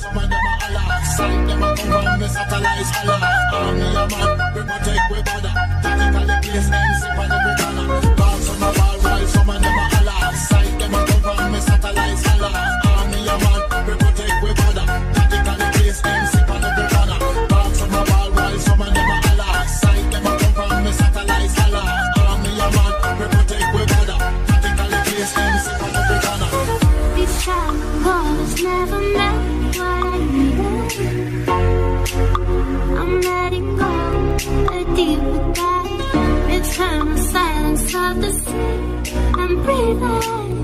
Some of them a holla, sight them a come from me satellites holla. Army a man, we protect we border. Tactically place MC on every corner. Dogs on a ball while some of them a holla, sight them a come from me satellites holla. Army a man, we protect we border. Tactically place MC on every corner. Dogs on a ball while some of them a holla, sight them a come from me satellites holla. Army a man, we protect we border. Tactically place MC on every corner. These shallow waters never meant what I needed. I'm letting go, a deeper dive. Return the silence of the sea. I'm breathing.